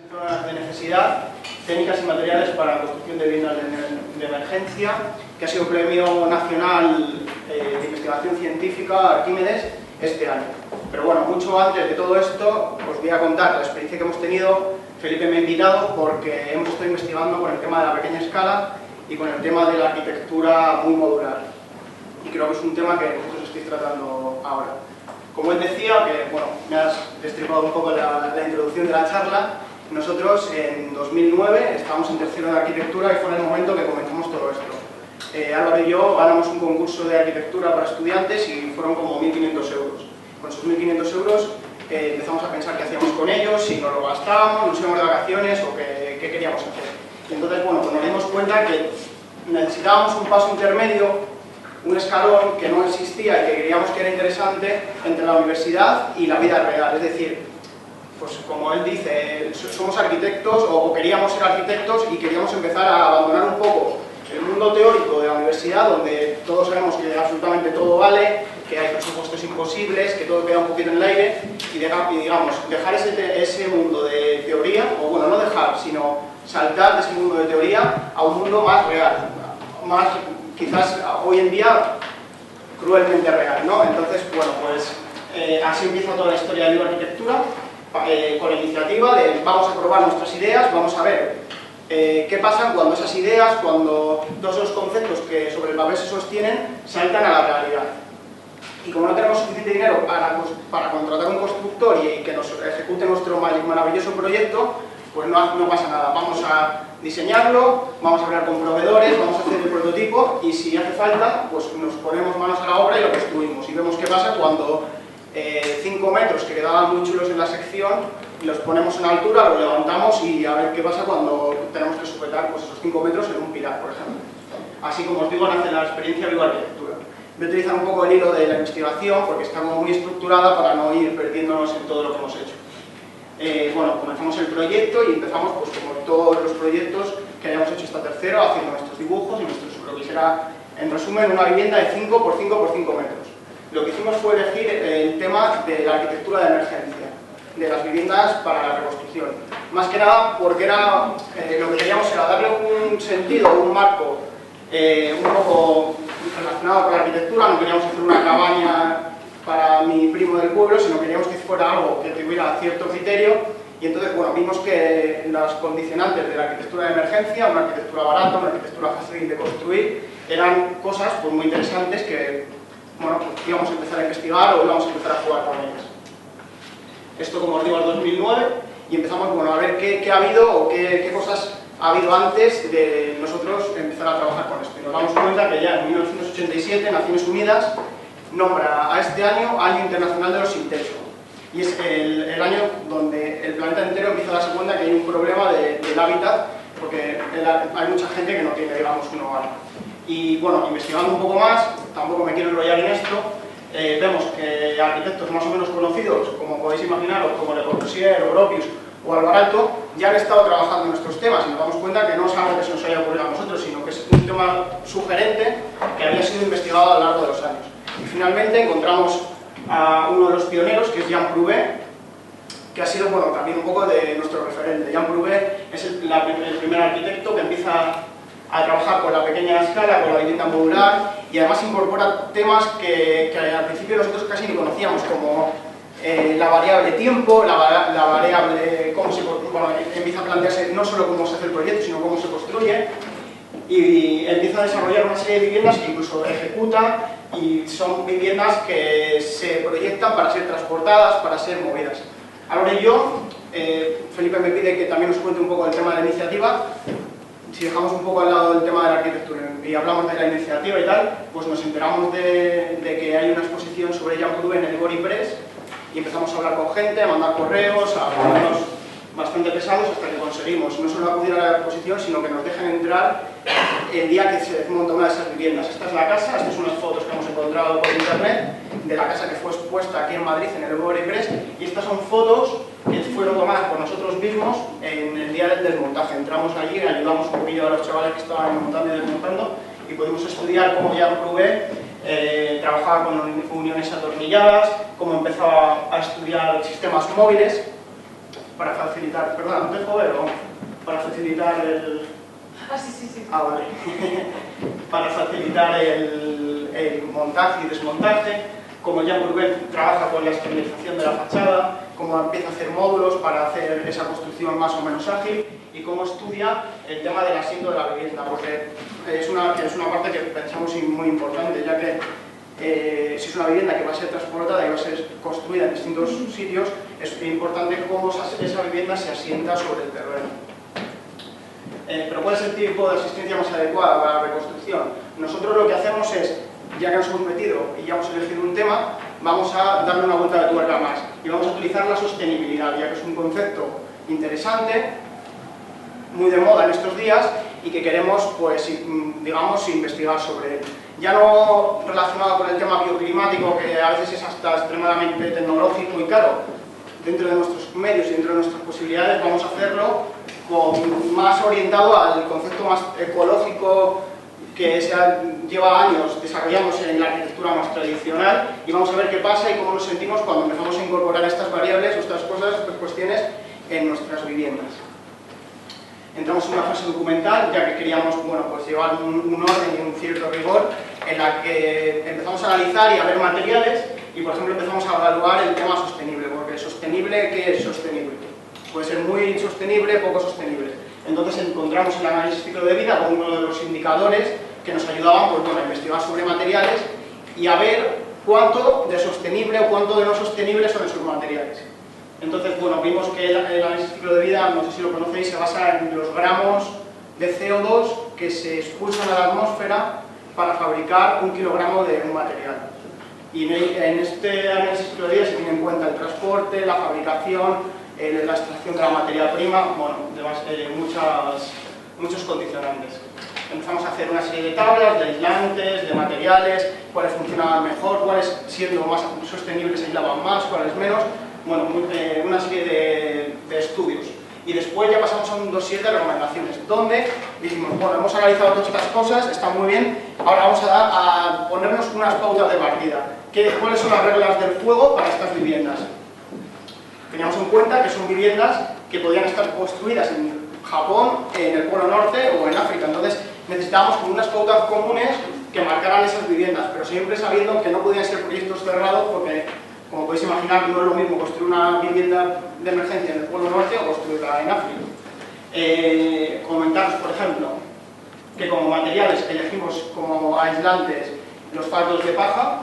de necesidad, técnicas y materiales para la construcción de viviendas de emergencia, que ha sido Premio Nacional de Investigación Científica Arquímedes este año. Pero bueno, mucho antes de todo esto, os voy a contar la experiencia que hemos tenido. Felipe me ha invitado porque hemos estado investigando con el tema de la pequeña escala y con el tema de la arquitectura muy modular. Y creo que es un tema que vosotros estáis tratando ahora. Como él decía, que bueno, me has destripado un poco la introducción de la charla, nosotros en 2009 estábamos en tercero de arquitectura y fue en el momento que comenzamos todo esto. Álvaro y yo ganamos un concurso de arquitectura para estudiantes y fueron como 1.500 euros. Con esos 1.500 euros empezamos a pensar qué hacíamos con ellos, si nos lo gastábamos, nos íbamos de vacaciones o qué queríamos hacer. Y entonces, bueno, pues nos dimos cuenta que necesitábamos un paso intermedio, un escalón que no existía y que creíamos que era interesante entre la universidad y la vida real. Es decir, pues como él dice, somos arquitectos o queríamos ser arquitectos y queríamos empezar a abandonar un poco el mundo teórico de la universidad, donde todos sabemos que absolutamente todo vale, que hay presupuestos imposibles, que todo queda un poquito en el aire, y digamos, dejar ese mundo de teoría, o bueno, no dejar, sino saltar de ese mundo de teoría a un mundo más real, más quizás hoy en día cruelmente real, ¿no? Entonces, bueno, pues así empieza toda la historia de la arquitectura, con la iniciativa de vamos a probar nuestras ideas, vamos a ver qué pasa cuando esas ideas, cuando todos los conceptos que sobre el papel se sostienen, saltan a la realidad. Y como no tenemos suficiente dinero para contratar un constructor y que nos ejecute nuestro maravilloso proyecto, pues no pasa nada. Vamos a diseñarlo, vamos a hablar con proveedores, vamos a hacer el prototipo y si hace falta, pues nos ponemos manos a la obra y lo construimos. Y vemos qué pasa cuando 5 metros que quedaban muy chulos en la sección, los ponemos en altura, los levantamos y a ver qué pasa cuando tenemos que sujetar pues, esos 5 metros en un pilar, por ejemplo. Así como os digo, nace la experiencia Viva Arquitectura. Voy a utilizar un poco el hilo de la investigación porque está como muy estructurada para no ir perdiéndonos en todo lo que hemos hecho. Bueno, comenzamos el proyecto y empezamos, pues como todos los proyectos que hayamos hecho hasta tercero, haciendo nuestros dibujos y lo que será, en resumen, una vivienda de 5 por 5 por 5 metros. Lo que hicimos fue elegir el tema de la arquitectura de emergencia, de las viviendas para la reconstrucción. Más que nada porque era, lo que queríamos era darle un sentido, un marco un poco relacionado con la arquitectura. No queríamos hacer una cabaña para mi primo del pueblo, sino queríamos que fuera algo que tuviera cierto criterio. Y entonces, bueno, vimos que las condicionantes de la arquitectura de emergencia, una arquitectura barata, una arquitectura fácil de construir, eran cosas pues, muy interesantes que, bueno, pues íbamos a empezar a investigar o íbamos a empezar a jugar con ellas. Esto, como os digo, es 2009 y empezamos, bueno, a ver qué ha habido o qué cosas ha habido antes de nosotros empezar a trabajar con esto. Y nos damos cuenta que ya en 1987 Naciones Unidas nombra a este año Año Internacional de los Sin Techo. Y es el año donde el planeta entero empieza a darse cuenta que hay un problema del hábitat, porque hay mucha gente que no tiene, digamos, un hogar. Y bueno, investigando un poco más, tampoco me quiero enrollar en esto, vemos que arquitectos más o menos conocidos, como podéis imaginaros, como Le Corbusier, o Gropius o Alvarado, ya han estado trabajando en estos temas y nos damos cuenta que no es algo que se nos haya ocurrido a nosotros, sino que es un tema sugerente que había sido investigado a lo largo de los años. Y finalmente encontramos a uno de los pioneros, que es Jean Prouvé, que ha sido, bueno, también un poco de nuestro referente. Jean Prouvé es el primer arquitecto que empieza a trabajar con la pequeña escala, con la vivienda modular, y además incorpora temas que al principio nosotros casi ni conocíamos, como la variable tiempo, la variable cómo se, bueno, empieza a plantearse no solo cómo se hace el proyecto, sino cómo se construye, y empieza a desarrollar una serie de viviendas que incluso ejecuta, y son viviendas que se proyectan para ser transportadas, para ser movidas. Ahora yo, Felipe me pide que también os cuente un poco del tema de la iniciativa. Si dejamos un poco al lado el tema de la arquitectura y hablamos de la iniciativa y tal, pues nos enteramos de que hay una exposición sobre Jean Prouvé en el Bori Press y empezamos a hablar con gente, a mandar correos, a ponernos bastante pesados hasta que conseguimos no solo acudir a la exposición, sino que nos dejan entrar el día que se desmonta una de esas viviendas. Esta es la casa, estas son unas fotos que hemos encontrado por internet de la casa que fue expuesta aquí en Madrid en el Bori Press, y estas son fotos que fueron tomadas por nosotros mismos en el día del desmontaje. Entramos allí, ayudamos un poquillo a los chavales que estaban montando y desmontando y pudimos estudiar cómo Jean Prouvé trabajaba con uniones atornilladas, cómo empezaba a estudiar sistemas móviles. para facilitar, perdón, ¿no te puedo ver o para facilitar el... Sí. Ah, vale. Para facilitar el montaje y desmontaje, como Jean Bourguet trabaja con la estabilización de la fachada, cómo empieza a hacer módulos para hacer esa construcción más o menos ágil y cómo estudia el tema del asiento de la vivienda, porque es una parte que pensamos muy importante, ya que si es una vivienda que va a ser transportada y va a ser construida en distintos sitios, es importante cómo esa vivienda se asienta sobre el terreno. Pero ¿cuál es el tipo de asistencia más adecuada para la reconstrucción? Nosotros lo que hacemos es, ya que nos hemos metido y ya hemos elegido un tema, vamos a darle una vuelta de tuerca más y vamos a utilizar la sostenibilidad, ya que es un concepto interesante, muy de moda en estos días y que queremos, pues, digamos, investigar sobre él. Ya no relacionado con el tema bioclimático, que a veces es hasta extremadamente tecnológico y caro, dentro de nuestros medios y dentro de nuestras posibilidades, vamos a hacerlo más orientado al concepto más ecológico que lleva años desarrollándose en la arquitectura más tradicional, y vamos a ver qué pasa y cómo nos sentimos cuando empezamos a incorporar estas variables, estas cosas, estas cuestiones en nuestras viviendas. Entramos en una fase documental, ya que queríamos, bueno, pues llevar un orden y un cierto rigor, en la que empezamos a analizar y a ver materiales y, por ejemplo, empezamos a evaluar el tema sostenible, porque sostenible, ¿qué es sostenible? Puede ser muy sostenible, poco sostenible. Entonces encontramos el análisis ciclo de vida como uno de los indicadores que nos ayudaban, pues, bueno, a investigar sobre materiales y a ver cuánto de sostenible o cuánto de no sostenible son esos materiales. Entonces, bueno, vimos que el análisis ciclo de vida, no sé si lo conocéis, se basa en los gramos de CO2 que se expulsan a la atmósfera para fabricar 1 kilogramo de un material. Y en este análisis ciclo de vida se tiene en cuenta el transporte, la fabricación, la extracción de la materia prima, bueno, muchos condicionantes. Empezamos a hacer una serie de tablas, de aislantes, de materiales, cuáles funcionaban mejor, cuáles siendo más sostenibles se aislaban más, cuáles menos, bueno, una serie de estudios. Y después ya pasamos a un dossier de recomendaciones, donde dijimos, bueno, hemos analizado todas estas cosas, está muy bien, ahora vamos a ponernos unas pautas de partida. ¿Cuáles son las reglas del juego para estas viviendas? Teníamos en cuenta que son viviendas que podían estar construidas en Japón, en el Polo Norte o en África, entonces necesitábamos como unas pautas comunes que marcaran esas viviendas, pero siempre sabiendo que no podían ser proyectos cerrados porque, como podéis imaginar, no es lo mismo construir una vivienda de emergencia en el Polo Norte o construirla en África. Comentaros, por ejemplo, que como materiales elegimos como aislantes los fardos de paja.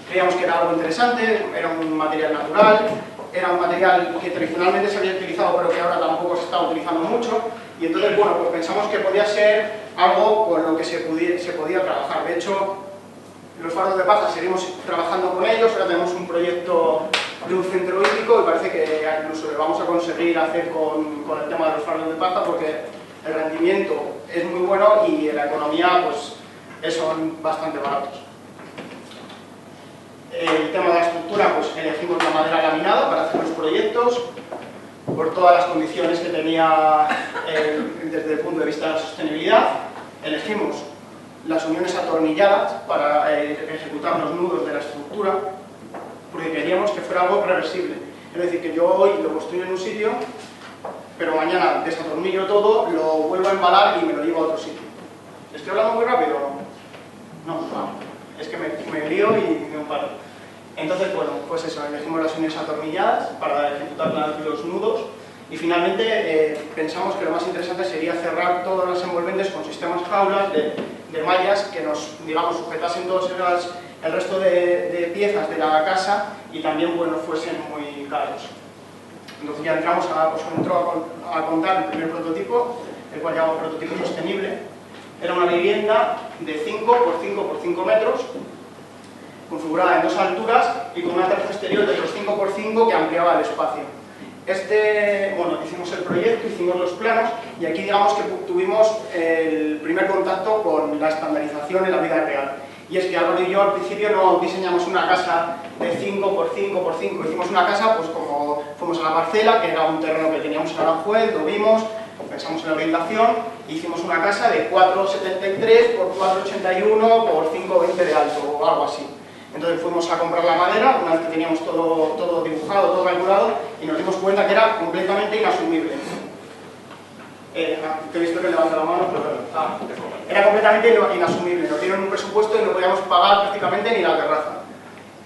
Creíamos que era algo interesante, era un material natural, era un material que tradicionalmente se había utilizado pero que ahora tampoco se está utilizando mucho, y entonces, bueno, pues pensamos que podía ser algo con lo que se podía trabajar. De hecho, los fardos de paja seguimos trabajando con ellos, ahora tenemos un proyecto de un centro hídrico y parece que incluso lo vamos a conseguir hacer con el tema de los fardos de paja, porque el rendimiento es muy bueno y la economía, pues, son bastante baratos. El tema de la estructura, pues elegimos la madera laminada para hacer los proyectos, por todas las condiciones que tenía desde el punto de vista de la sostenibilidad. Elegimos las uniones atornilladas para ejecutar los nudos de la estructura, porque queríamos que fuera algo reversible. Es decir, que yo hoy lo construyo en un sitio, pero mañana desatornillo todo, lo vuelvo a embalar y me lo llevo a otro sitio. ¿Estoy hablando muy rápido? No, es que me lío y me paro. Entonces, bueno, pues eso, elegimos las uniones atornilladas para ejecutar los nudos y finalmente pensamos que lo más interesante sería cerrar todas las envolventes con sistemas jaulas de mallas que nos, digamos, sujetasen todos el resto de piezas de la casa y también, bueno, fuesen muy caros. Entonces ya entramos os entro a contar el primer prototipo, el cual llamamos prototipo sostenible. Era una vivienda de 5 por 5 por 5 metros, configurada en 2 alturas y con una terraza exterior de otros 5 por 5 que ampliaba el espacio. Bueno, hicimos el proyecto, hicimos los planos y aquí digamos que tuvimos el primer contacto con la estandarización en la vida real. Y es que Álvaro y yo al principio no diseñamos una casa de 5 por 5 por 5, hicimos una casa pues como fuimos a la parcela, que era un terreno que teníamos en Aranjuez, lo vimos, pensamos en la orientación, e hicimos una casa de 4,73 por 4,81 por 5,20 de alto o algo así. Entonces fuimos a comprar la madera, una vez que teníamos todo dibujado, todo todo calculado y nos dimos cuenta que era completamente inasumible. Te he visto que levanta la mano, pero era completamente inasumible. Nos dieron un presupuesto y no podíamos pagar prácticamente ni la terraza.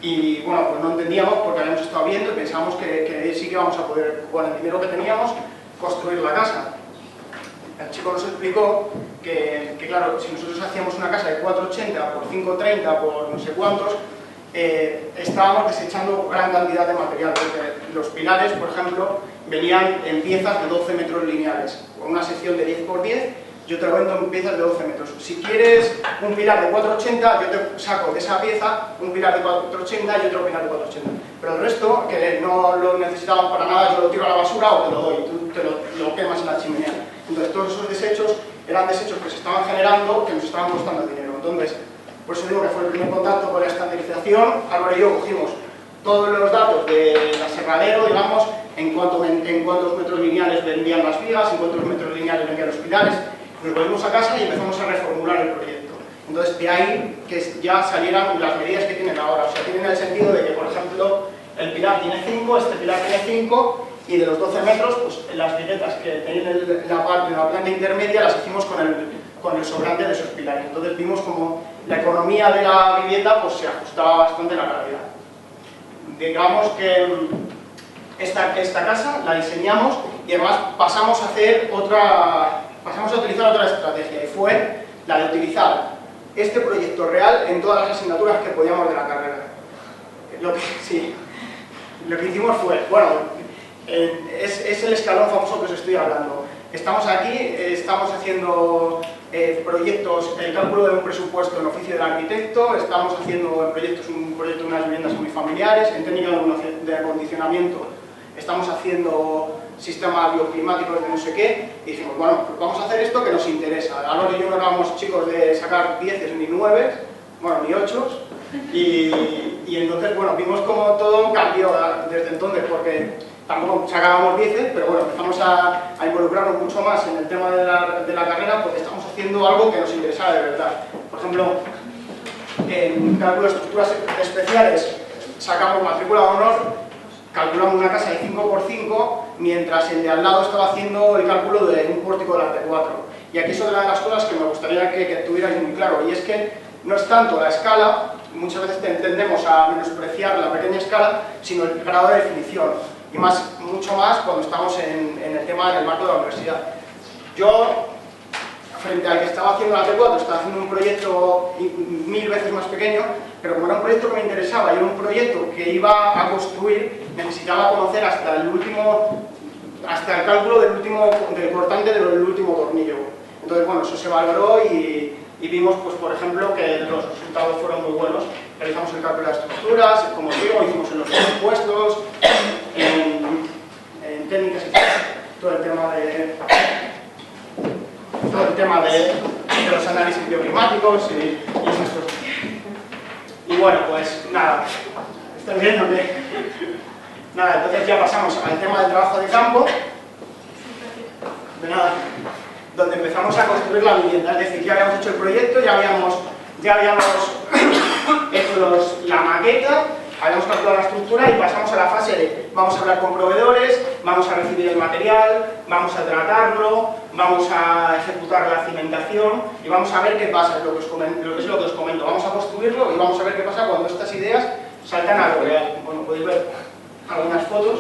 Y bueno, pues no entendíamos porque habíamos estado viendo y pensábamos que sí que íbamos a poder, con el dinero que teníamos, construir la casa. El chico nos explicó que claro, si nosotros hacíamos una casa de 4,80 por 5,30 por no sé cuántos, estábamos desechando gran cantidad de material, porque los pilares, por ejemplo, venían en piezas de 12 metros lineales, con una sección de 10 por 10, yo te lo vendo en piezas de 12 metros. Si quieres un pilar de 4,80, yo te saco de esa pieza un pilar de 4,80 y otro pilar de 4,80. Pero el resto, que no lo necesitaban para nada, yo lo tiro a la basura o te lo doy, tú te lo quemas en la chimenea. Entonces todos esos desechos eran desechos que se estaban generando, que nos estaban costando dinero. Entonces, por eso digo que fue el primer contacto con la estandarización. Álvaro y yo cogimos todos los datos del aserradero, digamos, en cuántos metros lineales vendían las vigas, en cuántos metros lineales vendían los pilares. Nos volvimos a casa y empezamos a reformular el proyecto. Entonces, de ahí que ya salieran las medidas que tienen ahora. O sea, tienen el sentido de que, por ejemplo, el pilar tiene 5, este pilar tiene 5, y de los 12 metros, pues las viguetas que tenían la planta intermedia las hicimos con el sobrante de esos pilares. Entonces vimos como la economía de la vivienda pues, se ajustaba bastante a la realidad. Digamos que esta casa la diseñamos y además pasamos a utilizar otra estrategia, y fue la de utilizar este proyecto real en todas las asignaturas que podíamos de la carrera. Lo que hicimos fue, bueno, es el escalón famoso que os estoy hablando. Estamos aquí, estamos haciendo proyectos, el cálculo de un presupuesto en oficio del arquitecto, estamos haciendo un proyecto de unas viviendas unifamiliares, en técnica de acondicionamiento, estamos haciendo sistemas bioclimáticos de no sé qué, y dijimos, bueno, pues vamos a hacer esto que nos interesa. Álvaro y yo no éramos chicos de sacar 10 ni 9, bueno, ni 8, y entonces, bueno, vimos como todo cambió desde entonces, porque tampoco sacábamos 10, pero bueno, empezamos a involucrarnos mucho más en el tema de la carrera porque estamos haciendo algo que nos interesaba de verdad. Por ejemplo, en cálculo de estructuras especiales sacamos matrícula de honor, calculamos una casa de 5×5, mientras el de al lado estaba haciendo el cálculo de un pórtico de la T4. Y aquí es otra de las cosas que me gustaría que tuvierais muy claro, y es que no es tanto la escala, muchas veces tendemos a menospreciar la pequeña escala, sino el grado de definición. Y mucho más cuando estamos en el tema del marco de la universidad. Yo, frente al que estaba haciendo la T4, estaba haciendo un proyecto 1000 veces más pequeño, pero como era un proyecto que me interesaba y era un proyecto que iba a construir, necesitaba conocer hasta el cálculo del cortante del último tornillo. Entonces, bueno, eso se valoró y vimos, pues, por ejemplo, que los resultados fueron muy buenos. Realizamos el cálculo de las estructuras, como digo, hicimos en los presupuestos, en técnicas y todo el tema de los análisis bioclimáticos y esas cosas. Y bueno, pues nada, ¿estáis viendo que? Nada, entonces ya pasamos al tema del trabajo de campo, de nada, donde empezamos a construir la vivienda, es decir, ya habíamos hecho el proyecto, ya habíamos hecho la maqueta, habíamos calculado la estructura y pasamos a la fase de vamos a hablar con proveedores, vamos a recibir el material, vamos a tratarlo, vamos a ejecutar la cimentación y vamos a ver qué pasa, es lo que os comento, vamos a construirlo y vamos a ver qué pasa cuando estas ideas saltan a lo real. Bueno, podéis ver algunas fotos.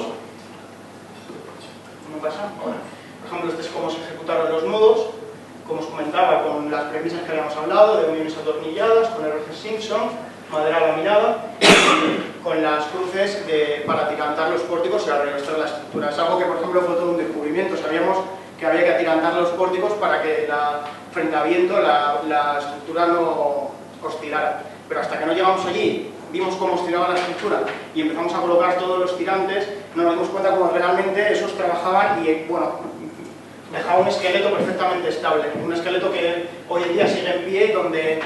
¿Cómo pasa? Ahora. Por ejemplo, este es cómo se ejecutaron los nudos, como os comentaba, con las premisas que habíamos hablado, de uniones atornilladas, con RC Simpson, madera laminada, y con las cruces para atirantar los pórticos y revestir la estructura. Es algo que, por ejemplo, fue todo un descubrimiento. Sabíamos que había que atirantar los pórticos para que frente a viento la estructura no oscilara. Pero hasta que no llegamos allí, vimos cómo oscilaba la estructura y empezamos a colocar todos los tirantes, nos dimos cuenta cómo realmente esos trabajaban y, bueno, dejaba un esqueleto perfectamente estable, un esqueleto que hoy en día sigue en pie, donde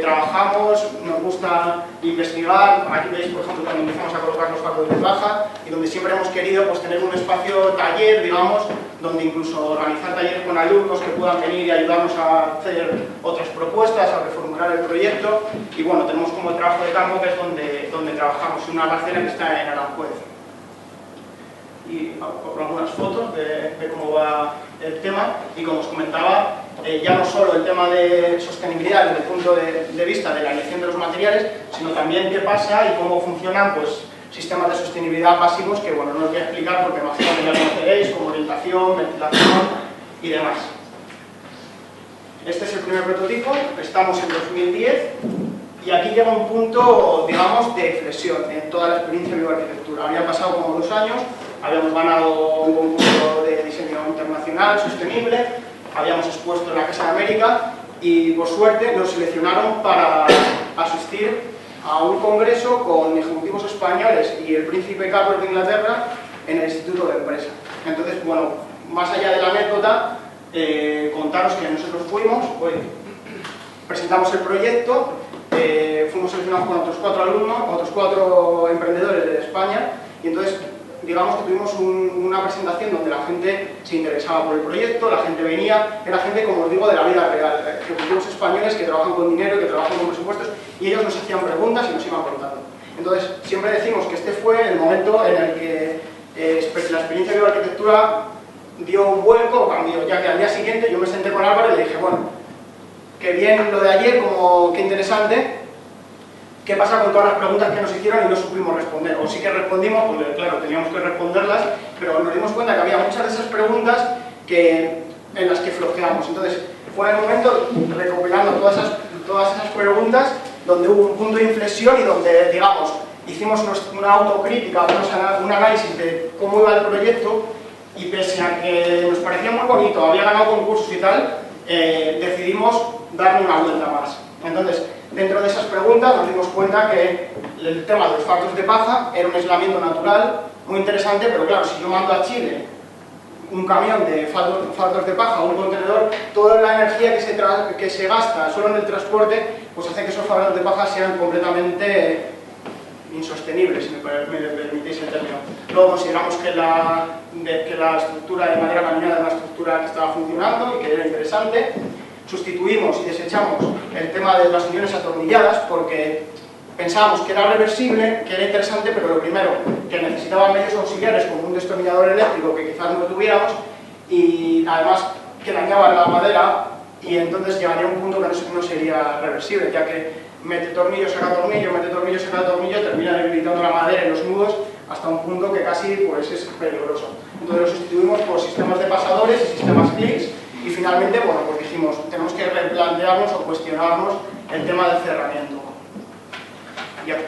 trabajamos, nos gusta investigar. Aquí veis, por ejemplo, cuando empezamos a colocar los barcos de baja y donde siempre hemos querido, pues, tener un espacio taller, digamos, donde incluso organizar talleres con alumnos que puedan venir y ayudarnos a hacer otras propuestas, a reformular el proyecto. Y bueno, tenemos como el trabajo de campo, que es donde trabajamos, una parcela que está en Aranjuez. y algunas fotos de cómo va el tema. Y como os comentaba, ya no solo el tema de sostenibilidad desde el punto de vista de la elección de los materiales, sino también qué pasa y cómo funcionan pues, sistemas de sostenibilidad pasivos que bueno, no os voy a explicar porque imagino que ya conoceréis, como orientación, ventilación y demás. Este es el primer prototipo, estamos en 2010 y aquí llega un punto, digamos, de inflexión en toda la experiencia de bioarquitectura. Habían pasado como 2 años, habíamos ganado un concurso de diseño internacional sostenible, habíamos expuesto en la Casa de América y por suerte nos seleccionaron para asistir a un congreso con ejecutivos españoles y el príncipe Carlos de Inglaterra en el Instituto de Empresa. Entonces, bueno, más allá de la anécdota, contaros que nosotros fuimos, presentamos el proyecto, fuimos seleccionados con otros 4 alumnos, otros 4 emprendedores de España, y entonces digamos que tuvimos una presentación donde la gente se interesaba por el proyecto, la gente venía, era gente, como os digo, de la vida real, ejecutivos españoles que trabajan con dinero, que trabajan con presupuestos, y ellos nos hacían preguntas y nos iban contando. Entonces, siempre decimos que este fue el momento en el que la experiencia de bioarquitectura dio un vuelco, cambió, ya que al día siguiente yo me senté con Álvaro y le dije, bueno, qué bien lo de ayer, como qué interesante, qué pasa con todas las preguntas que nos hicieron y no supimos responder, o sí que respondimos, porque claro, teníamos que responderlas, pero nos dimos cuenta que había muchas de esas preguntas en las que flojeamos. Entonces, fue el momento, recopilando todas esas preguntas, donde hubo un punto de inflexión y donde, digamos, hicimos una autocrítica, un análisis de cómo iba el proyecto, y pese a que nos parecía muy bonito, había ganado concursos y tal, decidimos darle una vuelta más. Entonces, dentro de esas preguntas nos dimos cuenta que el tema de los fardos de paja era un aislamiento natural muy interesante, pero claro, si yo mando a Chile un camión de fardos de paja o un contenedor, toda la energía que se gasta solo en el transporte, pues hace que esos fardos de paja sean completamente insostenibles, si me permitís el término. Luego consideramos que la estructura de madera laminada era una estructura que estaba funcionando y que era interesante. Sustituimos y desechamos el tema de las uniones atornilladas porque pensábamos que era reversible, que era interesante, pero lo primero, que necesitaba medios auxiliares como un destornillador eléctrico que quizás no tuviéramos, y además que dañaba la madera y entonces llegaría a un punto que no sería reversible, ya que mete tornillo, saca tornillo, mete tornillo, saca tornillo, termina debilitando la madera en los nudos hasta un punto que casi pues, es peligroso. Entonces lo sustituimos por sistemas de pasadores y sistemas clics y finalmente, bueno, pues dijimos, tenemos que replantearnos o cuestionarnos el tema del cerramiento.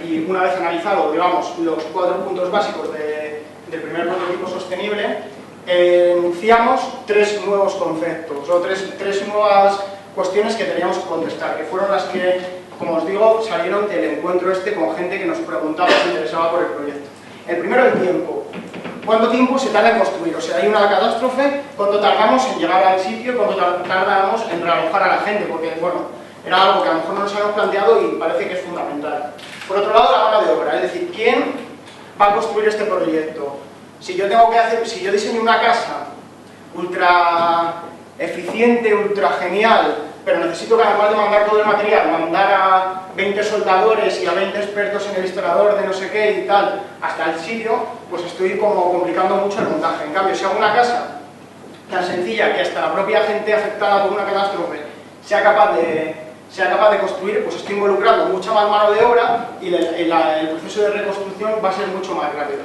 Y una vez analizado, digamos, los 4 puntos básicos del primer prototipo sostenible, enunciamos 3 nuevos conceptos o tres nuevas cuestiones que teníamos que contestar, que fueron las que, como os digo, salieron del encuentro con gente que nos preguntaba si se interesaba por el proyecto. El primero, el tiempo. ¿Cuánto tiempo se tarda en construir? O sea, hay una catástrofe, ¿cuánto tardamos en llegar al sitio? ¿Cuánto tardamos en realojar a la gente? Porque, bueno, era algo que a lo mejor no nos habíamos planteado y parece que es fundamental. Por otro lado, la mano de obra, es decir, ¿quién va a construir este proyecto? Si yo diseño una casa ultra eficiente, ultra genial, pero necesito que además de mandar todo el material, mandar a 20 soldadores y a 20 expertos en el instalador de no sé qué y tal, hasta el sitio, pues estoy como complicando mucho el montaje. En cambio, si hago una casa tan sencilla que hasta la propia gente afectada por una catástrofe sea capaz de construir, pues estoy involucrando mucha más mano de obra y el proceso de reconstrucción va a ser mucho más rápido.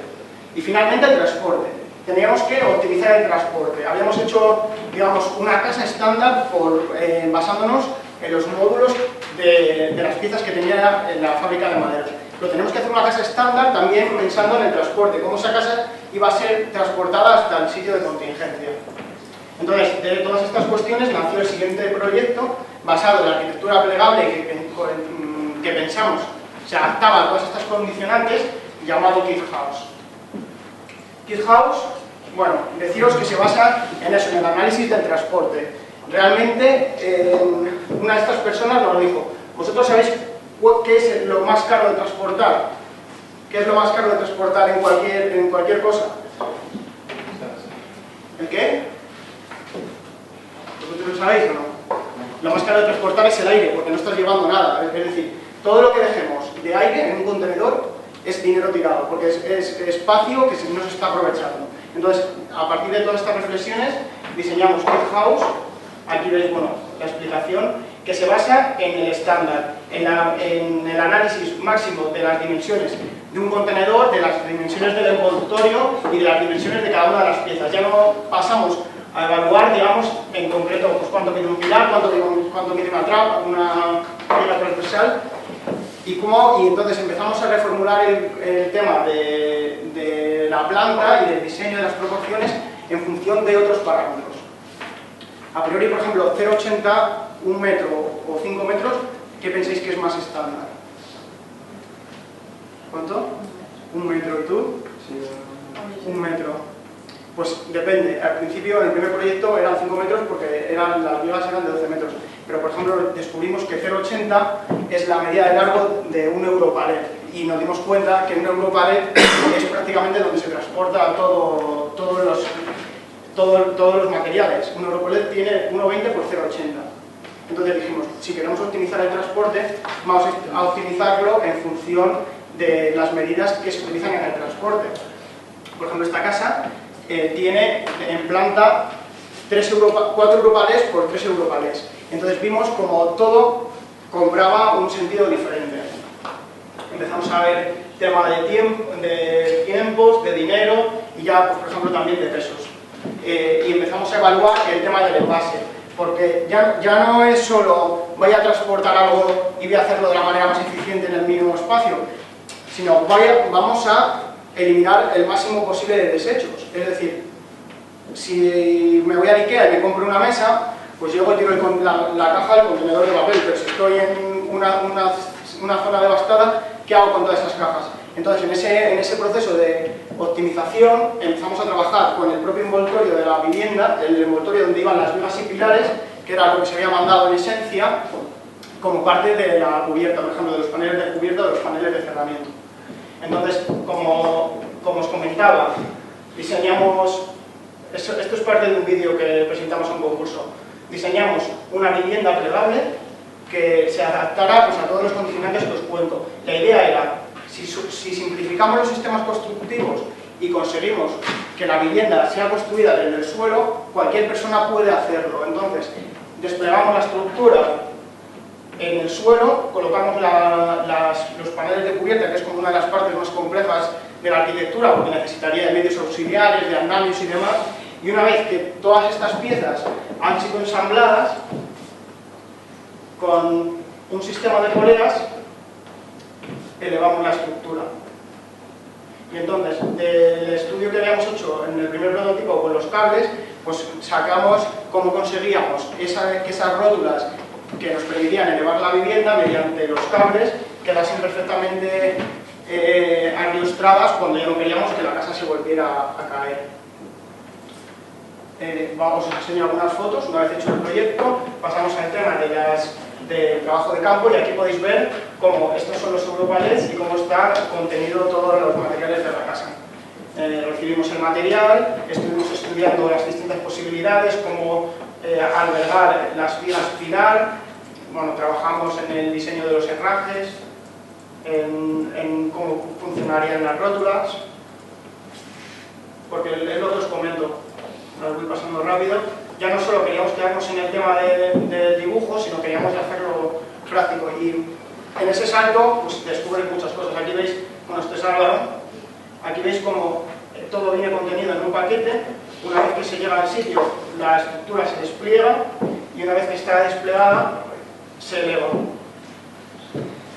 Y finalmente el transporte. Teníamos que optimizar el transporte. Habíamos hecho, digamos, una casa estándar basándonos en los módulos de las piezas que tenía en la fábrica de maderas. Pero tenemos que hacer una casa estándar también pensando en el transporte, cómo esa casa iba a ser transportada hasta el sitio de contingencia. Entonces, de todas estas cuestiones nació el siguiente proyecto basado en la arquitectura plegable que pensamos se adaptaba a todas estas condicionantes, llamado Kit House. Kit House, bueno, deciros que se basa en eso, en el análisis del transporte. Realmente, una de estas personas nos dijo, ¿vosotros sabéis qué es lo más caro de transportar? ¿Qué es lo más caro de transportar en cualquier cosa? ¿El qué? ¿Vosotros lo sabéis o no? Lo más caro de transportar es el aire, porque no estás llevando nada. Es decir, todo lo que dejemos de aire en un contenedor es dinero tirado, porque es espacio que no se está aprovechando. Entonces, a partir de todas estas reflexiones, diseñamos ClickHouse. Aquí veis, bueno, la explicación, que se basa en el estándar, en el análisis máximo de las dimensiones de un contenedor, de las dimensiones del envoltorio y de las dimensiones de cada una de las piezas. Ya no pasamos a evaluar, digamos, en concreto, pues cuánto mide un pilar, cuánto mide una trapa, una piedra transversal, y entonces empezamos a reformular el tema de la planta y del diseño de las proporciones en función de otros parámetros. A priori, por ejemplo, 0,80, 1 metro o 5 metros, ¿qué pensáis que es más estándar? ¿Cuánto? 1 metro. ¿Y tú? Sí, 1 metro. Pues depende. Al principio, en el primer proyecto, eran 5 metros porque las vigas eran de 12 metros. Pero, por ejemplo, descubrimos que 0,80 es la medida de largo de un Europalet. Y nos dimos cuenta que un Europalet es prácticamente donde se transporta todos los materiales. Un Europalet tiene 1,20 por 0,80. Entonces dijimos, si queremos optimizar el transporte, vamos a optimizarlo en función de las medidas que se utilizan en el transporte. Por ejemplo, esta casa tiene en planta 4 Europalets por 3 Europalets. Entonces vimos como todo cobraba un sentido diferente. Empezamos a ver tema de tiempos, de dinero y ya, pues, por ejemplo, también de pesos. Y empezamos a evaluar el tema del envase, porque ya no es solo voy a transportar algo y voy a hacerlo de la manera más eficiente en el mínimo espacio, sino vamos a eliminar el máximo posible de desechos. Es decir, si me voy a Ikea y me compro una mesa, pues llego y tiro la caja del contenedor de papel, pero si estoy en una zona devastada, ¿qué hago con todas esas cajas? Entonces, en ese proceso de optimización, empezamos a trabajar con el propio envoltorio de la vivienda, el envoltorio donde iban las vigas y pilares, que era lo que se había mandado en esencia, como parte de la cubierta, por ejemplo, de los paneles de cubierta o de los paneles de cerramiento. Entonces, como os comentaba, diseñamos, esto es parte de un vídeo que presentamos a un concurso, diseñamos una vivienda plegable que se adaptara, pues, a todos los condicionantes que os cuento. La idea era, si simplificamos los sistemas constructivos y conseguimos que la vivienda sea construida desde el suelo, cualquier persona puede hacerlo. Entonces, desplegamos la estructura en el suelo, colocamos los paneles de cubierta, que es como una de las partes más complejas de la arquitectura, porque necesitaría de medios auxiliares, de andamios y demás, y una vez que todas estas piezas han sido ensambladas, con un sistema de poleas, elevamos la estructura. Y entonces, del estudio que habíamos hecho en el primer prototipo con los cables, pues sacamos cómo conseguíamos que esas rótulas que nos permitían elevar la vivienda mediante los cables quedasen perfectamente arriostradas cuando ya no queríamos que la casa se volviera a caer. Os enseño algunas fotos. Una vez hecho el proyecto, pasamos al tema del trabajo de campo, y aquí podéis ver cómo estos son los Europalets y cómo está contenido todos los materiales de la casa. Recibimos el material, estuvimos estudiando las distintas posibilidades, cómo albergar las vigas pilar, bueno, trabajamos en el diseño de los herrajes, en cómo funcionarían las rótulas, porque es lo que os comento, lo voy pasando rápido. Ya no solo queríamos quedarnos en el tema de dibujo, sino queríamos hacerlo práctico, y en ese salto pues descubren muchas cosas. Aquí veis, bueno, esto es Álvaro, aquí veis cómo todo viene contenido en un paquete. Una vez que se llega al sitio, la estructura se despliega, y una vez que está desplegada, se eleva.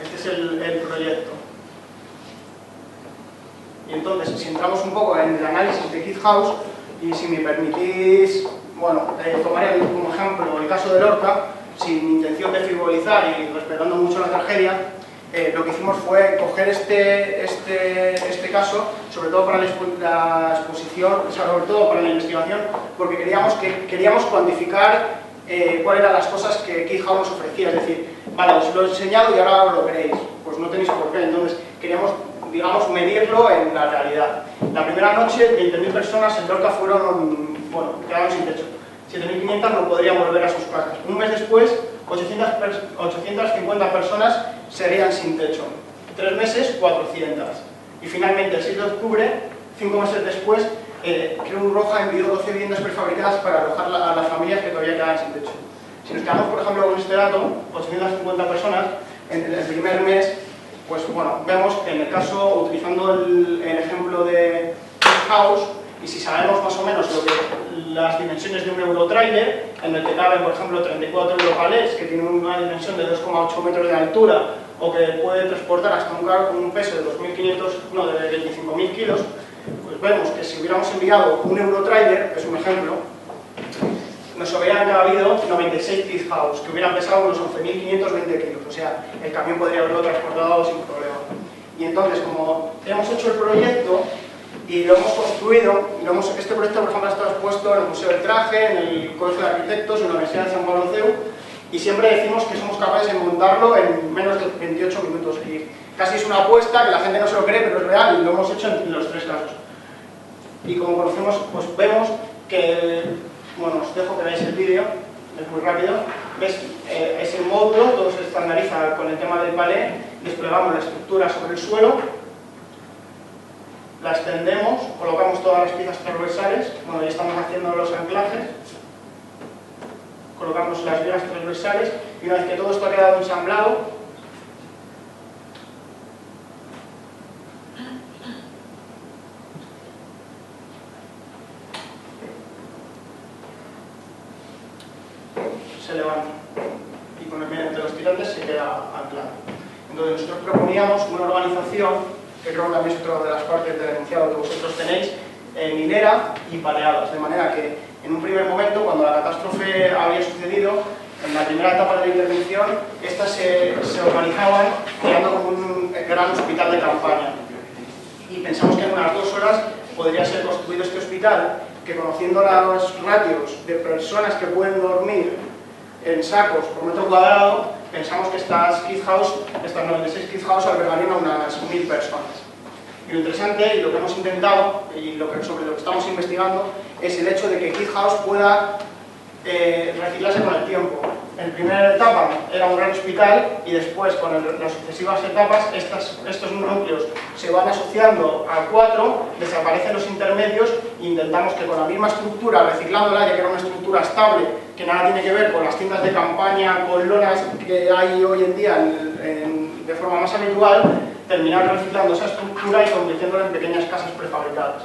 Este es el proyecto. Y entonces, si entramos un poco en el análisis de ClickHouse, y si me permitís, bueno, tomaré como ejemplo el caso de Lorca, sin intención de frivolizar y respetando mucho la tragedia, lo que hicimos fue coger este caso, sobre todo para la exposición, sobre todo para la investigación, porque queríamos cuantificar cuáles eran las cosas que ClickHouse nos ofrecía. Es decir, vale, os lo he enseñado y ahora lo queréis, pues no tenéis por qué. Entonces queríamos, digamos, medirlo en la realidad. La primera noche, 20.000 personas en Lorca quedaron sin techo. 7.500 no podrían volver a sus casas. Un mes después, 850 personas serían sin techo. 3 meses, 400. Y finalmente, el 6 de octubre, 5 meses después, Cruz Roja envió 12 viviendas prefabricadas para alojar a las familias que todavía quedaban sin techo. Si nos quedamos, por ejemplo, con este dato, 850 personas, en el primer mes, pues bueno, vemos que en el caso, utilizando el ejemplo de House, y si sabemos más o menos las dimensiones de un Eurotrailer, en el que caben, por ejemplo, 34 Europalets, que tienen una dimensión de 2,8 metros de altura, o que puede transportar hasta un carro con un peso de 25.000 kilos, pues vemos que si hubiéramos enviado un Eurotrailer, que es un ejemplo, nos hubieran cabido 96 Kit House, que hubieran pesado unos 11.520 kilos, o sea, el camión podría haberlo transportado sin problema. Y entonces, como hemos hecho el proyecto y lo hemos construido, este proyecto, por ejemplo, está expuesto en el Museo del Traje, en el Colegio de Arquitectos, en la Universidad de San Pablo CEU, y siempre decimos que somos capaces de montarlo en menos de 28 minutos. Y casi es una apuesta que la gente no se lo cree, pero es real, y lo hemos hecho en los 3 casos. Y como conocemos, pues vemos que, bueno, os dejo que veáis el vídeo, es muy rápido. ¿Ves? Es el módulo, todo se estandariza con el tema del palé, desplegamos la estructura sobre el suelo, la extendemos, colocamos todas las piezas transversales, bueno, ya estamos haciendo los anclajes, colocamos las vigas transversales y una vez que todo esto ha quedado ensamblado, se levanta y con el medio entre los tirantes se queda anclado. Entonces nosotros proponíamos una organización, que creo que también es otra de las partes del enunciado que vosotros tenéis, minera y paleadas, de manera que en un primer momento, cuando la catástrofe había sucedido, en la primera etapa de la intervención, estas se organizaban creando como un gran hospital de campaña. Y pensamos que en unas 2 horas podría ser construido este hospital, que conociendo los ratios de personas que pueden dormir en sacos por metro cuadrado, pensamos que estas 96 Kit House albergarían a unas 1000 personas. Y lo interesante, y lo que hemos intentado, y sobre lo que estamos investigando, es el hecho de que Kit House pueda reciclarse con el tiempo. En primera etapa era un gran hospital y después, con las sucesivas etapas, estos núcleos se van asociando a 4, desaparecen los intermedios e intentamos que con la misma estructura, reciclándola, ya que era una estructura estable, que nada tiene que ver con las tiendas de campaña, con lonas que hay hoy en día de forma más habitual, terminar reciclando esa estructura y convirtiéndola en pequeñas casas prefabricadas.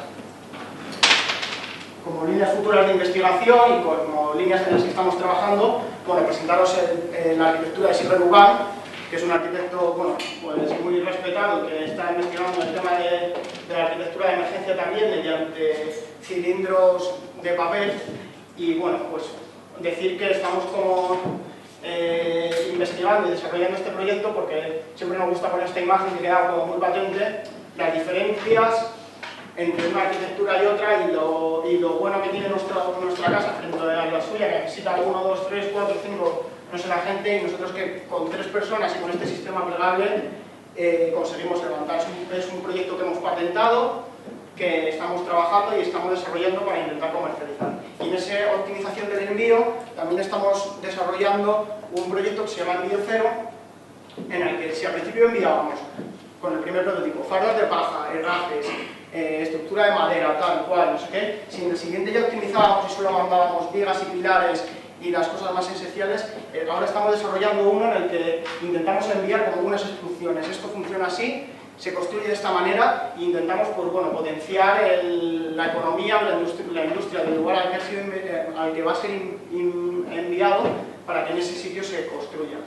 Como líneas futuras de investigación y como líneas en las que estamos trabajando, bueno, presentaros la arquitectura de Silver Ugal, que es un arquitecto, bueno, pues muy respetado, que está investigando el tema de la arquitectura de emergencia también mediante cilindros de papel. Y bueno, pues decir que estamos como investigando y desarrollando este proyecto porque siempre nos gusta poner esta imagen que queda como muy patente, las diferencias entre una arquitectura y otra y lo bueno que tiene nuestra casa frente a la suya, que necesita 1, 2, 3, 4, 5, no sé la gente, y nosotros que con 3 personas y con este sistema plegable conseguimos levantar. Es un proyecto que hemos patentado, que estamos trabajando y estamos desarrollando para intentar comercializar. Y en esa optimización del envío también estamos desarrollando un proyecto que se llama Envío Cero, en el que si al principio enviábamos con el primer prototipo fardos de paja, herrajes, estructura de madera, tal cual, no sé qué, si en el siguiente ya optimizábamos y solo mandábamos vigas y pilares y las cosas más esenciales, ahora estamos desarrollando uno en el que intentamos enviar como unas instrucciones. Esto funciona así, se construye de esta manera e intentamos pues, bueno, potenciar la economía, la industria del lugar al que va a ser enviado para que en ese sitio se construya.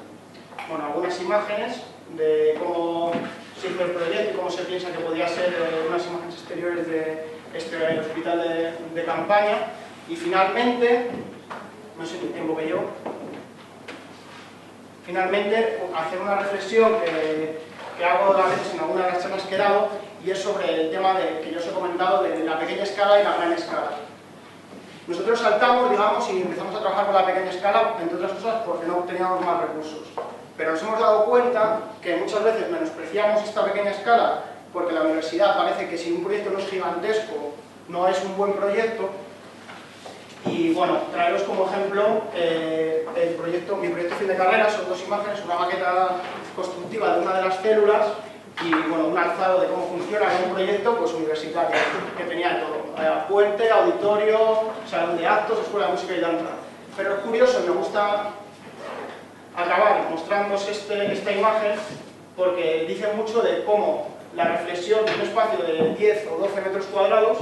Bueno, algunas imágenes de cómo sirve el proyecto y cómo se piensa que podría ser unas imágenes exteriores de este hospital de campaña. Y finalmente, no sé el tiempo que llevo, finalmente hacer una reflexión que hago a veces en algunas de las charlas que he dado, y es sobre el tema que yo os he comentado de la pequeña escala y la gran escala. Nosotros saltamos, digamos, y empezamos a trabajar con la pequeña escala, entre otras cosas porque no teníamos más recursos. Pero nos hemos dado cuenta que muchas veces menospreciamos esta pequeña escala porque la universidad parece que si un proyecto no es gigantesco, no es un buen proyecto. Y bueno, traeros como ejemplo mi proyecto fin de carrera, son 2 imágenes, una maqueta constructiva de una de las células y bueno, un alzado de cómo funciona un proyecto pues, universitario, que tenía todo, puente, auditorio, salón de actos, escuela de música y danza. Pero es curioso, me gusta acabar mostrándoos esta imagen porque dice mucho de cómo la reflexión de un espacio de 10 o 12 metros cuadrados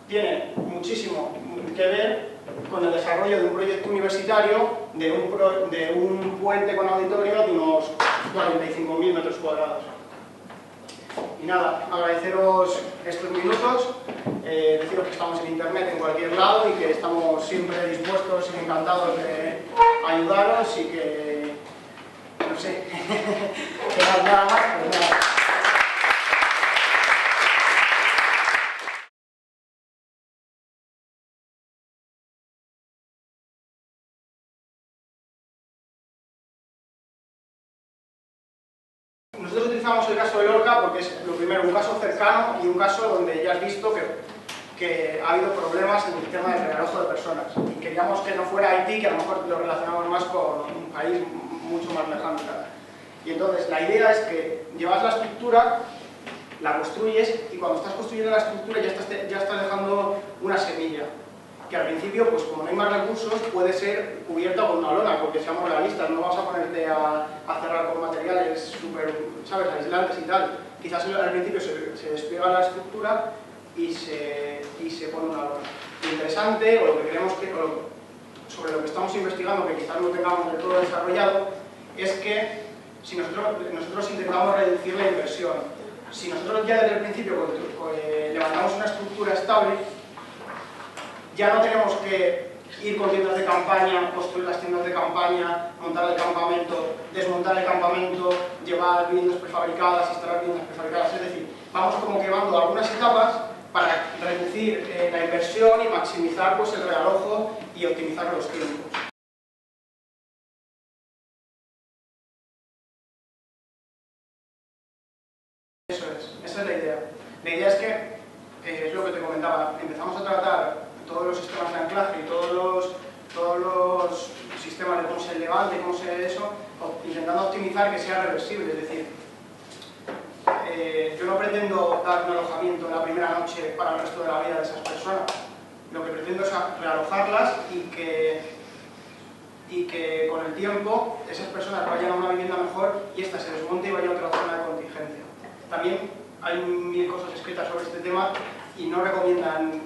tiene muchísimo que ver con el desarrollo de un proyecto universitario de un puente con auditorio de unos 45.000 metros cuadrados. Y nada, agradeceros estos minutos, deciros que estamos en internet en cualquier lado y que estamos siempre dispuestos y encantados de ayudaros y que, no sé, que nada más, pues nada. Nosotros utilizamos el caso de Lorca porque es, lo primero, un caso cercano y un caso donde ya has visto que ha habido problemas en el tema del realojo de personas. Y queríamos que no fuera Haití, que a lo mejor lo relacionamos más con un país mucho más lejano. Y entonces la idea es que llevas la estructura, la construyes y cuando estás construyendo la estructura ya estás dejando una semilla. Que al principio, pues como no hay más recursos, puede ser cubierta con una lona, porque seamos realistas, no vas a ponerte a cerrar con materiales súper, ¿sabes?, aislantes y tal. Quizás al principio se despliega la estructura y se pone una lona. Lo interesante, o lo que creemos que, sobre lo que estamos investigando, que quizás no tengamos del todo desarrollado, es que si nosotros intentamos reducir la inversión, si nosotros ya desde el principio levantamos una estructura estable, ya no tenemos que ir con tiendas de campaña, construir las tiendas de campaña, montar el campamento, desmontar el campamento, llevar viviendas prefabricadas, instalar viviendas prefabricadas. Es decir, vamos como quemando algunas etapas para reducir la inversión y maximizar pues, el realojo y optimizar los tiempos. Eso es, esa es la idea. La idea es que, es lo que te comentaba, empezamos a tratar todos los sistemas de anclaje y todos los sistemas de cómo se levante, cómo se eso, intentando optimizar que sea reversible. Es decir, yo no pretendo dar un alojamiento en la primera noche para el resto de la vida de esas personas. Lo que pretendo es realojarlas y que con el tiempo esas personas vayan a una vivienda mejor y esta se desmonte y vaya a otra zona de contingencia. También hay 1000 cosas escritas sobre este tema y no recomiendan,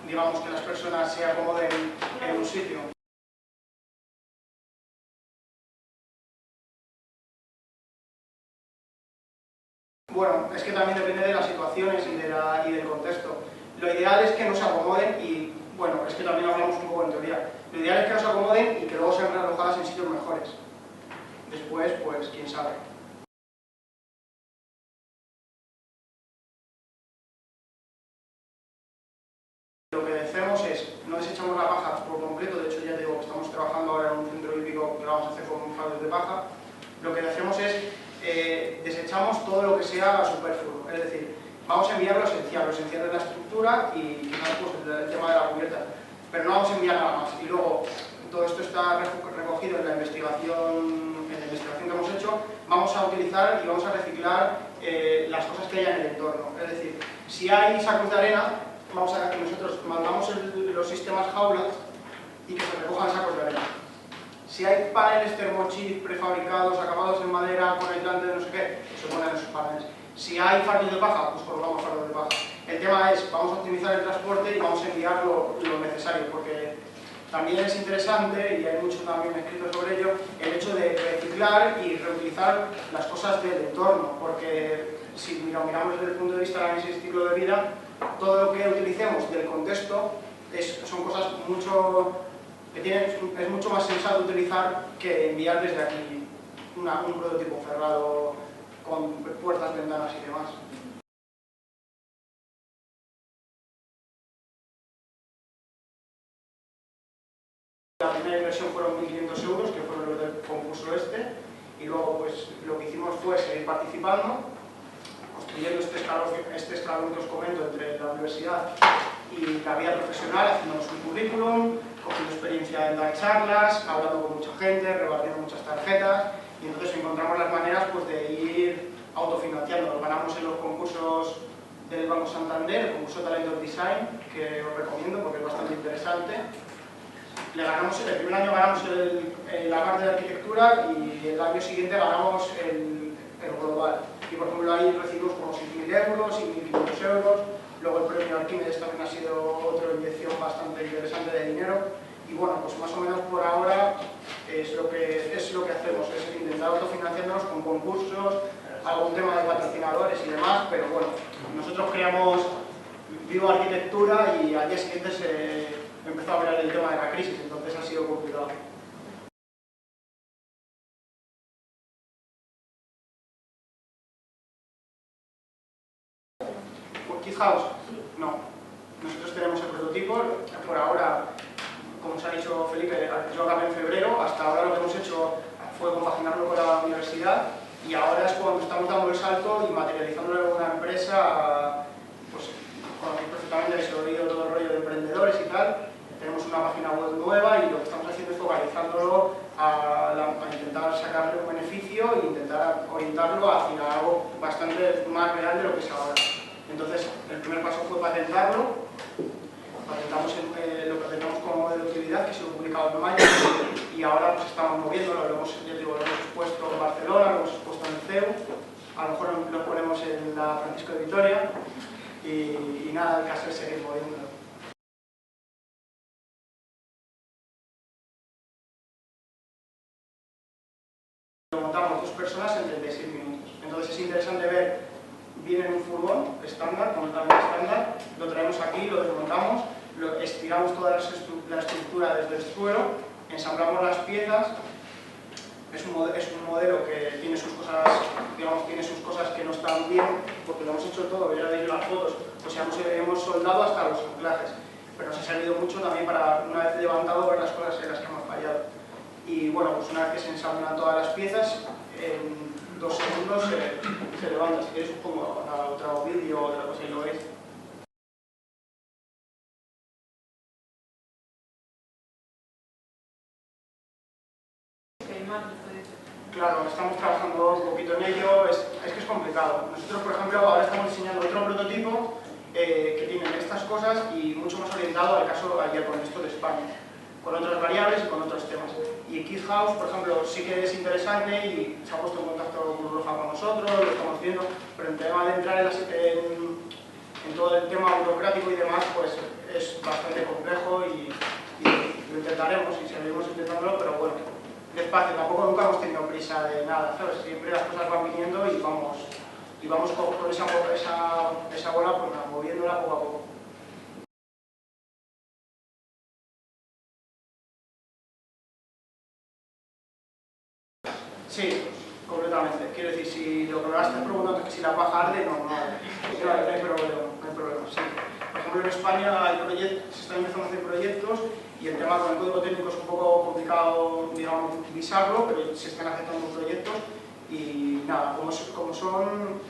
digamos, que las personas se acomoden en un sitio. Bueno, es que también depende de las situaciones y del contexto. Lo ideal es que no se acomoden y, bueno, es que también hablamos un poco en teoría. Lo ideal es que no se acomoden y que luego sean realojadas en sitios mejores. Después, pues, quién sabe. Lo que hacemos es, no desechamos la paja por completo, de hecho ya te digo que estamos trabajando ahora en un centro hípico que lo vamos a hacer con fardos de paja. Lo que hacemos es, desechamos todo lo que sea superfluo, es decir, vamos a enviar lo esencial es la estructura y quizás pues, el tema de la cubierta, pero no vamos a enviar nada más. Y luego, todo esto está recogido en la investigación que hemos hecho, vamos a utilizar y vamos a reciclar las cosas que haya en el entorno, es decir, si hay sacos de arena, nosotros mandamos los sistemas jaulas y que se recojan sacos de arena. Si hay paneles termochip prefabricados, acabados en madera, con aislantes de no sé qué, se ponen esos paneles. Si hay fardos de paja, pues colocamos fardos de paja. El tema es, vamos a optimizar el transporte y vamos a enviar lo necesario, porque también es interesante, y hay mucho también escrito sobre ello, el hecho de reciclar y reutilizar las cosas del entorno, porque si lo miramos desde el punto de vista del análisis de ciclo de vida, todo lo que utilicemos del contexto son cosas es mucho más sensato utilizar que enviar desde aquí un prototipo cerrado con puertas, ventanas y demás. La primera inversión fueron 1.500 euros, que fueron los del concurso este, y luego pues lo que hicimos fue seguir participando, construyendo este escalón que os comento entre la universidad y la vida profesional, haciéndonos un currículum, cogiendo experiencia en dar charlas, hablando con mucha gente, repartiendo muchas tarjetas, y entonces encontramos las maneras pues, de ir autofinanciándonos. Ganamos en los concursos del Banco Santander, el concurso Talent Design, que os recomiendo porque es bastante interesante. El primer año ganamos la parte de arquitectura y el año siguiente ganamos el global. Y por ejemplo ahí recibimos como 6.000 euros y 1.500 euros. Luego el premio Arquímedes también ha sido otra inyección bastante interesante de dinero. Y bueno, pues más o menos por ahora es lo que hacemos, es intentar autofinanciarnos con concursos, algún tema de patrocinadores y demás, pero bueno, nosotros creamos Vivo Arquitectura y al día siguiente se empezó a hablar del tema de la crisis, entonces ha sido complicado. ¿Kit House? No. Nosotros tenemos el prototipo, por ahora, como os ha dicho Felipe, yo acabé en febrero, hasta ahora lo que hemos hecho fue compaginarlo con la universidad y ahora es cuando estamos dando el salto y materializándolo en una empresa, pues conocéis perfectamente que se ha oído todo el rollo de emprendedores y tal. Tenemos una página web nueva y lo que estamos haciendo es focalizándolo a intentar sacarle un beneficio e intentar orientarlo hacia algo bastante más real de lo que es ahora. Entonces, el primer paso fue patentarlo. Patentamos lo presentamos como modelo de utilidad, que ha sido publicado en mayo, y ahora pues estamos moviéndolo, lo hemos expuesto en Barcelona, lo hemos expuesto en el CEU, a lo mejor lo ponemos en la Francisco de Vitoria, y nada, el caso es seguir moviéndolo. Lo montamos 2 personas en 36 minutos, entonces es interesante ver. Viene en un furgón estándar, completamente estándar, lo traemos aquí, lo desmontamos, estiramos toda la estructura desde el suelo, ensamblamos las piezas. Es un modelo que tiene sus cosas, digamos, tiene sus cosas que no están bien, porque lo hemos hecho todo, ya veis las fotos, pues hemos soldado hasta los anclajes, pero nos ha servido mucho también para, una vez levantado, ver las cosas en las que hemos fallado. Y bueno, pues una vez que se ensamblan todas las piezas, en 2 segundos se levanta. Si queréis os pongo otro vídeo o otra cosa y lo veis. Claro, estamos trabajando un poquito en ello, es que es complicado. Nosotros, por ejemplo, ahora estamos diseñando otro prototipo que tiene estas cosas y mucho más orientado al caso ayer con esto de España, con otras variables y con otros temas. Y Kit House, por ejemplo, sí que es interesante y se ha puesto en contacto con Roja con nosotros, lo estamos viendo, pero en tema de entrar en todo el tema burocrático y demás, pues es bastante complejo y lo intentaremos y seguiremos intentándolo, pero bueno, despacio, tampoco nunca hemos tenido prisa de nada, ¿sabes? Siempre las cosas van viniendo y vamos con esa bola pues, moviéndola poco a poco. Sí, completamente. Quiero decir, si lo que me estás preguntando es que si la paja arde, no hay problema, sí. Por ejemplo, en España se están empezando a hacer proyectos y el tema con el código técnico es un poco complicado, digamos, visarlo, pero se están aceptando proyectos y nada, como son,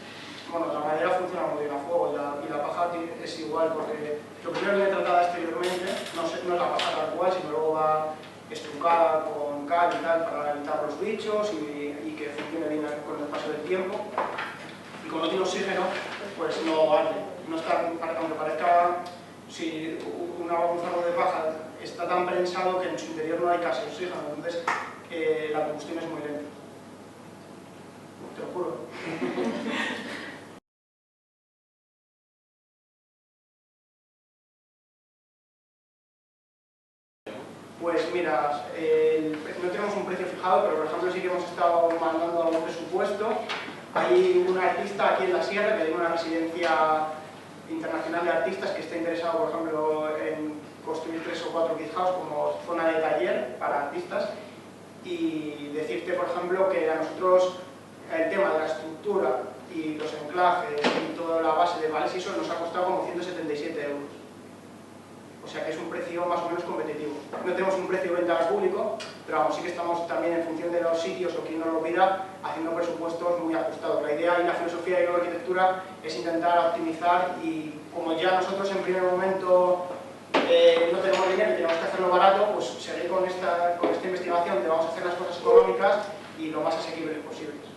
bueno, la madera funciona muy bien a fuego y la paja es igual, porque lo primero que viene tratada exteriormente no es la paja tal cual, sino luego va estrucada con cal y tal para evitar los bichos y que funcione bien con el paso del tiempo. Y como no tiene oxígeno, pues no arde. No está, aunque parezca, si un agujero de paja está tan prensado que en su interior no hay casi oxígeno, entonces la combustión es muy lenta. Te lo juro. Pues mira, no tenemos un precio fijado, pero por ejemplo sí que hemos estado mandando algún presupuesto. Hay un artista aquí en la Sierra que tiene una residencia internacional de artistas que está interesado, por ejemplo, en construir 3 o 4 Kit House como zona de taller para artistas. Y decirte, por ejemplo, que a nosotros el tema de la estructura y los enclajes y toda la base de vales y eso nos ha costado como 177 euros. O sea que es un precio más o menos competitivo. No tenemos un precio de venta al público, pero vamos, sí que estamos también en función de los sitios o quien nos lo pida, haciendo presupuestos muy ajustados. La idea y la filosofía de la arquitectura es intentar optimizar y como ya nosotros en primer momento no tenemos dinero y tenemos que hacerlo barato, pues seguir con esta investigación de vamos a hacer las cosas económicas y lo más asequibles posibles.